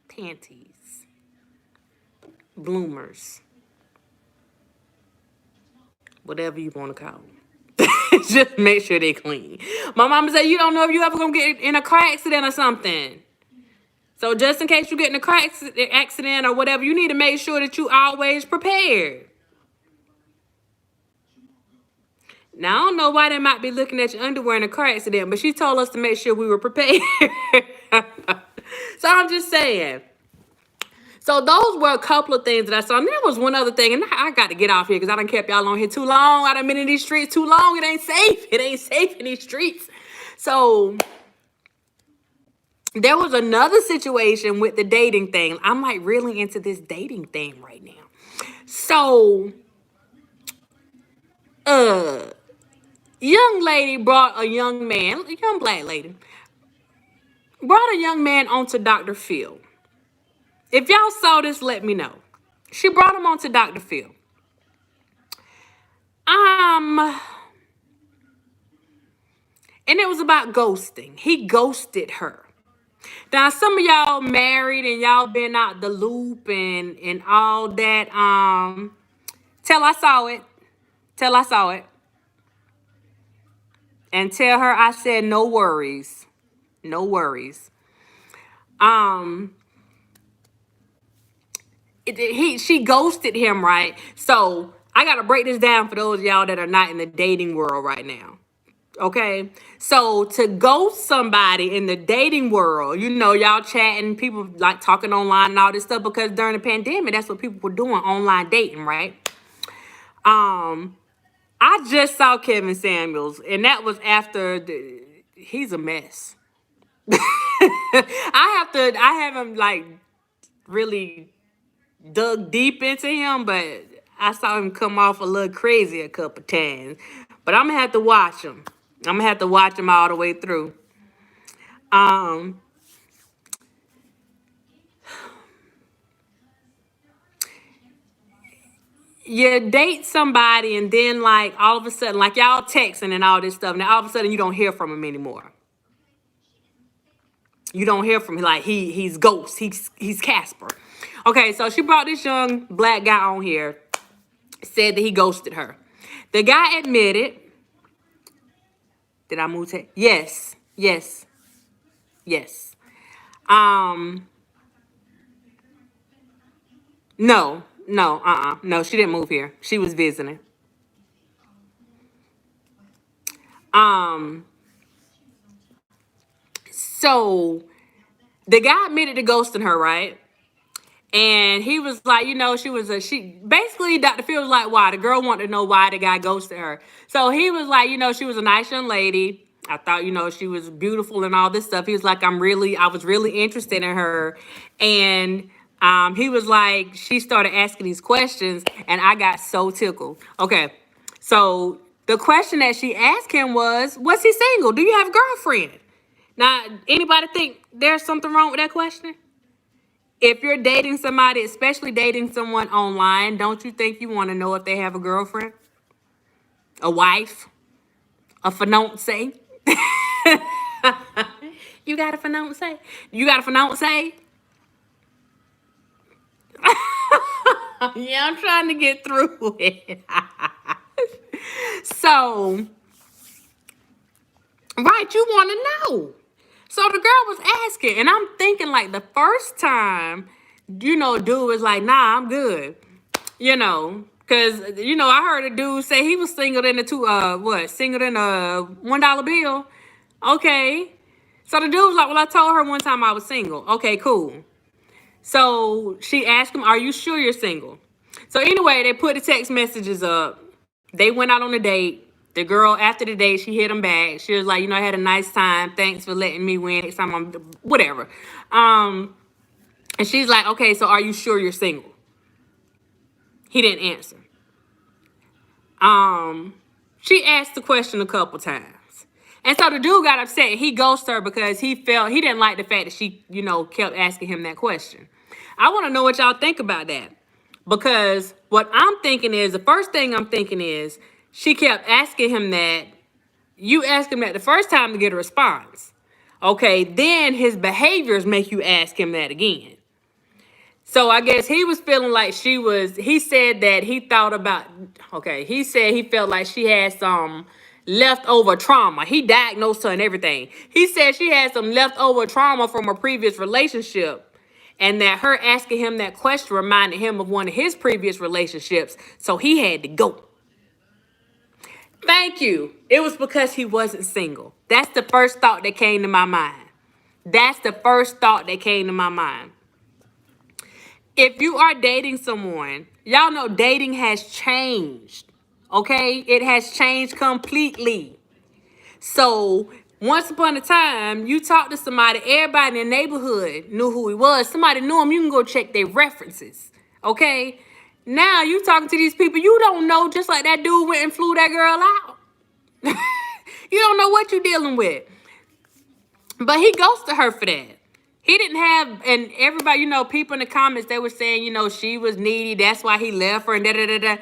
A: Panties. Bloomers. Whatever you want to call them. Just make sure they clean. My mama said you don't know if you ever gonna get in a car accident or something. So just in case you get in a car accident or whatever, you need to make sure that you always prepared. Now, I don't know why they might be looking at your underwear in a car accident, but she told us to make sure we were prepared. So I'm just saying. So those were a couple of things that I saw. And there was one other thing, and I got to get off here because I done kept y'all on here too long. I done been in these streets too long. It ain't safe. It ain't safe in these streets. So there was another situation with the dating thing. I'm like really into this dating thing right now. So, young lady brought a young man, a young black lady, brought a young man onto Dr. Phil. If y'all saw this, let me know. She brought him onto Dr. Phil. And it was about ghosting. He ghosted her. Now, some of y'all married and y'all been out the loop and all that. Tell I saw it. Tell I saw it. And tell her I said no worries. No worries. She ghosted him, right? So I gotta break this down for those of y'all that are not in the dating world right now. Okay, so to ghost somebody in the dating world, you know, y'all chatting, people like talking online and all this stuff because during the pandemic, that's what people were doing, online dating, right? I just saw Kevin Samuels, and that was after he's a mess. I haven't like really dug deep into him, but I saw him come off a little crazy a couple times. But I'm gonna have to watch him. I'm gonna have to watch him all the way through. you date somebody and then like all of a sudden, like y'all texting and all this stuff. Now all of a sudden you don't hear from him anymore. You don't hear from him. Like he's ghost. He's Casper. Okay, so she brought this young black guy on here, said that he ghosted her. The guy admitted. Did I move to? Yes. Yes. Yes. No. No, no, she didn't move here. She was visiting. Um, so the guy admitted to ghosting her, right? And he was like, she basically Dr. Phil was like, why? The girl wanted to know why the guy ghosted her. So he was like, she was a nice young lady. I thought, she was beautiful and all this stuff. He was like, I was really interested in her. And he was like, she started asking these questions and I got so tickled. Okay. So the question that she asked him was he single? Do you have a girlfriend? Now, anybody think there's something wrong with that question? If you're dating somebody, especially dating someone online, don't you think you want to know if they have a girlfriend, a wife, a fiance? You got a fiance? You got a fiance? Yeah, I'm trying to get through it. So, right, you want to know. So the girl was asking, and I'm thinking like the first time, dude was like, nah, I'm good. Because, I heard a dude say he was single in single in a $1 bill. Okay. So the dude was like, well, I told her one time I was single. Okay, cool. So she asked him, are you sure you're single? So anyway, they put the text messages up. They went out on a date. The girl, after the date, she hit him back. She was like, I had a nice time. Thanks for letting me win. Next time I'm whatever. And she's like, okay, so are you sure you're single? He didn't answer. She asked the question a couple times. And so the dude got upset. He ghosted her because he didn't like the fact that she, kept asking him that question. I want to know what y'all think about that. Because what I'm thinking is, the first thing I'm thinking is, she kept asking him that. You ask him that the first time to get a response. Okay, then his behaviors make you ask him that again. So I guess he was feeling like he said that he thought about, he said he felt like she had some leftover trauma. He diagnosed her and everything. He said she had some leftover trauma from a previous relationship. And that her asking him that question reminded him of one of his previous relationships. So he had to go. Thank you. It was because he wasn't single. That's the first thought that came to my mind. That's the first thought that came to my mind. If you are dating someone, y'all know dating has changed. Okay? It has changed completely. So once upon a time, you talked to somebody, everybody in the neighborhood knew who he was. Somebody knew him, you can go check their references. Okay? Now you talking to these people you don't know, just like that dude went and flew that girl out. You don't know what you're dealing with. But he ghosted her for that. He didn't have, and everybody, people in the comments, they were saying, she was needy. That's why he left her and da-da-da-da.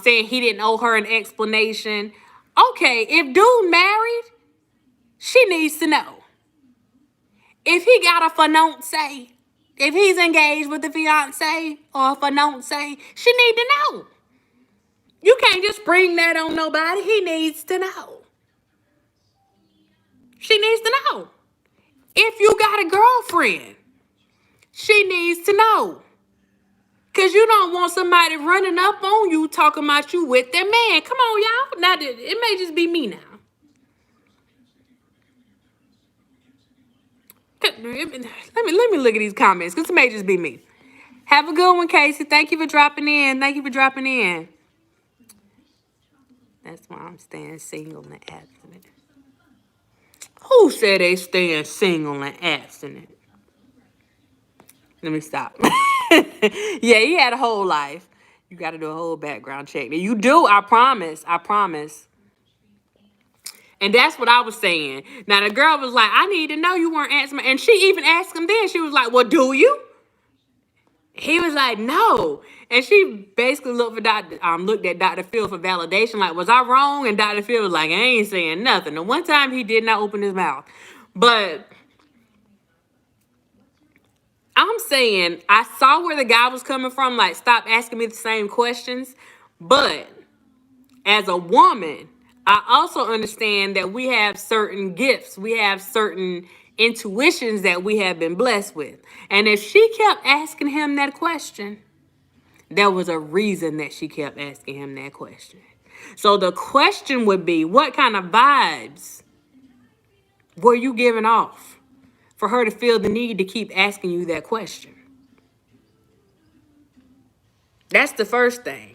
A: Saying he didn't owe her an explanation. Okay, if dude married, she needs to know. If he got a fiance, if he's engaged with a fiance or a fiance, she need to know. You can't just bring that on nobody. He needs to know. She needs to know. If you got a girlfriend, she needs to know. Because you don't want somebody running up on you talking about you with their man. Come on, y'all. Now, it may just be me now. Let me look at these comments, because it may just be me. Have a good one, Casey. Thank you for dropping in. Thank you for dropping in. That's why I'm staying single and abstinent. Who said they staying single and abstinent? Let me stop. Yeah, he had a whole life. You got to do a whole background check. You do, I promise. I promise. And that's what I was saying. Now, the girl was like, I need to know you weren't answering. And she even asked him then. She was like, well, do you? He was like, no. And she basically looked at Dr. Phil for validation, like, was I wrong? And Dr. Phil was like, I ain't saying nothing. The one time he did not open his mouth. But I'm saying, I saw where the guy was coming from, like, stop asking me the same questions. But as a woman, I also understand that we have certain gifts. We have certain intuitions that we have been blessed with. And if she kept asking him that question, there was a reason that she kept asking him that question. So the question would be, what kind of vibes were you giving off for her to feel the need to keep asking you that question? That's the first thing.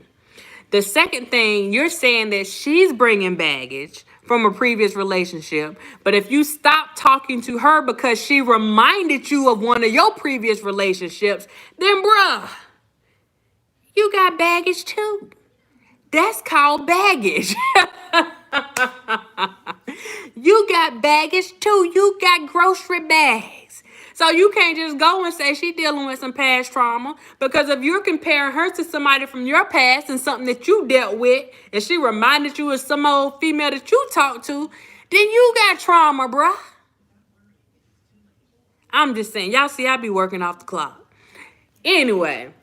A: The second thing, you're saying that she's bringing baggage from a previous relationship, but if you stop talking to her because she reminded you of one of your previous relationships, then bruh, you got baggage too. That's called baggage. You got baggage too. You got grocery bags. So you can't just go and say she dealing with some past trauma, because if you're comparing her to somebody from your past and something that you dealt with, and she reminded you of some old female that you talked to, then you got trauma, bruh. I'm just saying. Y'all see, I be working off the clock. Anyway.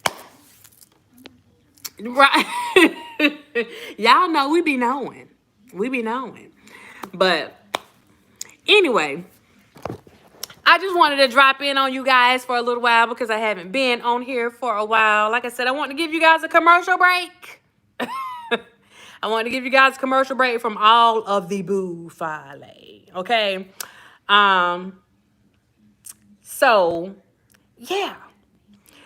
A: Right. Y'all know we be knowing. We be knowing. But anyway, I just wanted to drop in on you guys for a little while because I haven't been on here for a while. Like I said, I want to give you guys a commercial break. I want to give you guys a commercial break from all of the buffale. Okay. So yeah.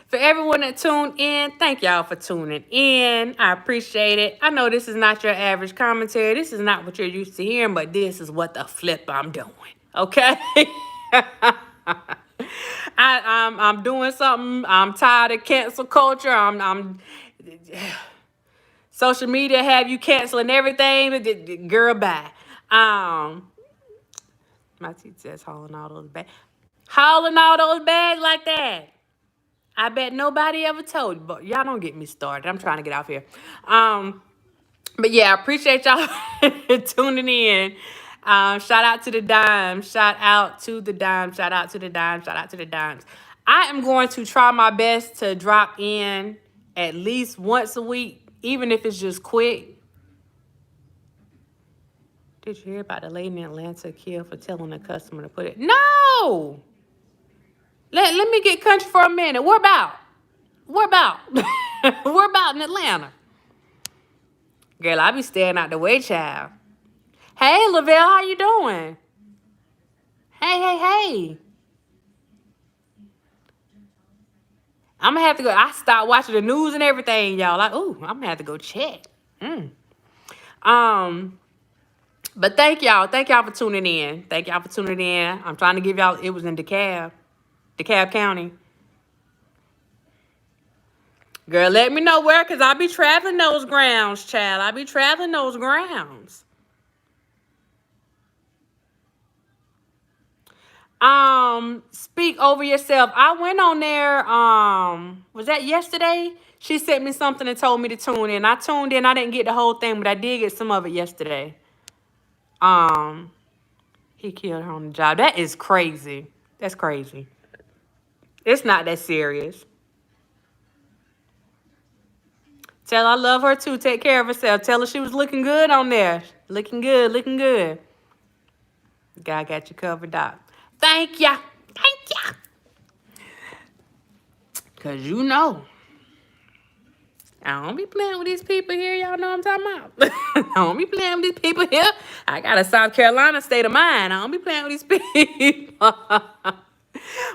A: For everyone that tuned in, thank y'all for tuning in. I appreciate it. I know this is not your average commentary. This is not what you're used to hearing, but this is what the flip I'm doing. Okay? I'm doing something. I'm tired of cancel culture. I'm social media have you canceling everything. Girl, bye. My teacher says hauling all those bags. Hauling all those bags like that. I bet nobody ever told you, but y'all don't get me started. I'm trying to get off here. But yeah, I appreciate y'all tuning in. Shout out to the dimes. Shout out to the dimes. Shout out to the dimes. Shout out to the dimes. I am going to try my best to drop in at least once a week, even if it's just quick. Did you hear about the lady in Atlanta killed for telling a customer to put it? No! Let me get country for a minute. Where about? Where about? Where about in Atlanta? Girl, I be staying out the way, child. Hey, Lavelle, how you doing? Hey. I'm gonna have to go. I stopped watching the news and everything, y'all. Like, ooh, I'm gonna have to go check. But thank y'all. Thank y'all for tuning in. Thank y'all for tuning in. I'm trying to give y'all, it was in DeKalb County. Girl, let me know where, because I'll be traveling those grounds, child. I'll be traveling those grounds. Speak over yourself. I went on there, was that yesterday? She sent me something and told me to tune in. I tuned in. I didn't get the whole thing, but I did get some of it yesterday. He killed her on the job. That is crazy. That's crazy. It's not that serious. Tell her I love her too. Take care of herself. Tell her she was looking good on there. Looking good, looking good. God got you covered, Doc. Thank ya. Thank ya. Because you know, I don't be playing with these people here. Y'all know what I'm talking about. I don't be playing with these people here. I got a South Carolina state of mind. I don't be playing with these people.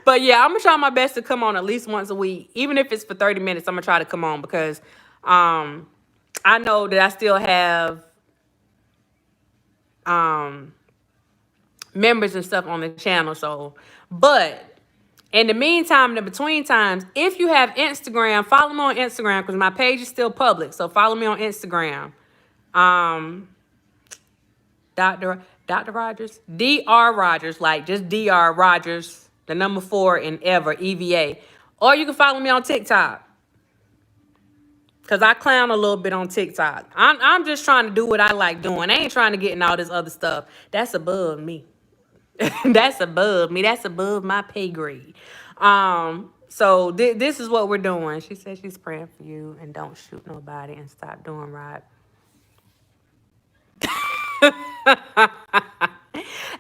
A: But yeah, I'm going to try my best to come on at least once a week. Even if it's for 30 minutes, I'm going to try to come on because I know that I still have members and stuff on the channel. So, but in the meantime, in the between times, if you have Instagram, follow me on Instagram because my page is still public. So follow me on Instagram. Dr. Rogers, Dr. Rogers, like just Dr. Rogers, the number 4 in ever, EVA. Or you can follow me on TikTok. Because I clown a little bit on TikTok. I'm just trying to do what I like doing. I ain't trying to get in all this other stuff. That's above me. That's above me. That's above my pay grade. So this is what we're doing. She said she's praying for you and don't shoot nobody and stop doing right.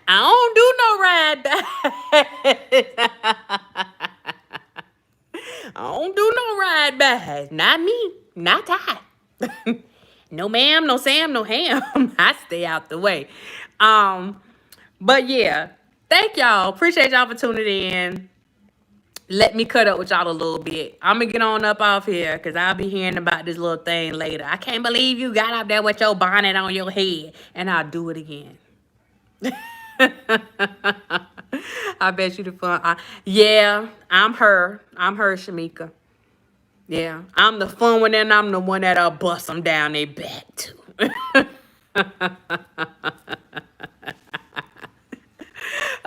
A: I don't do no ride back. I don't do no ride back. Not me. Not I. No ma'am, no Sam, no ham. I stay out the way. But yeah, thank y'all. Appreciate y'all for tuning in. Let me cut up with y'all a little bit. I'm gonna get on up off here because I'll be hearing about this little thing later. I can't believe you got up there with your bonnet on your head, and I'll do it again. I bet you the fun. Yeah, I'm her. I'm her, Shamika. Yeah, I'm the fun one, and I'm the one that'll bust them down their back too.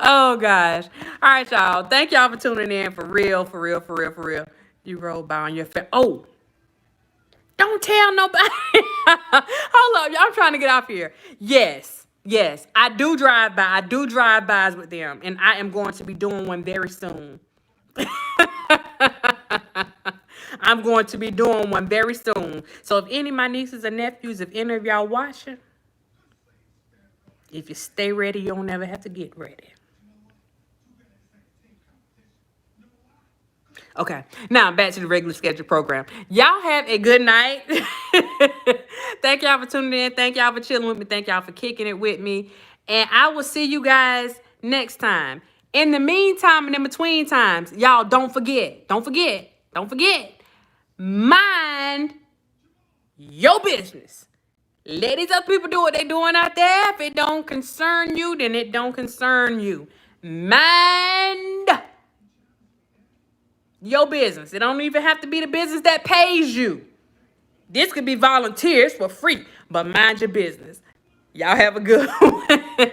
A: Oh gosh. All right, y'all. Thank y'all for tuning in. For real, for real, for real, for real. You roll by on your face. Oh, don't tell nobody. Hold up, y'all. I'm trying to get off here. Yes, yes. I do drive by. I do drive-bys with them. And I am going to be doing one very soon. I'm going to be doing one very soon. So if any of my nieces and nephews, if any of y'all watching, if you stay ready, you don't never have to get ready. Okay, now back to the regular scheduled program. Y'all have a good night. Thank y'all for tuning in. Thank y'all for chilling with me. Thank y'all for kicking it with me. And I will see you guys next time. In the meantime and in between times, y'all don't forget. Mind your business. Let these other people do what they doing out there. If it don't concern you, then it don't concern you. Mind your business. It don't even have to be the business that pays you. This could be volunteers for free, but mind your business. Y'all have a good one.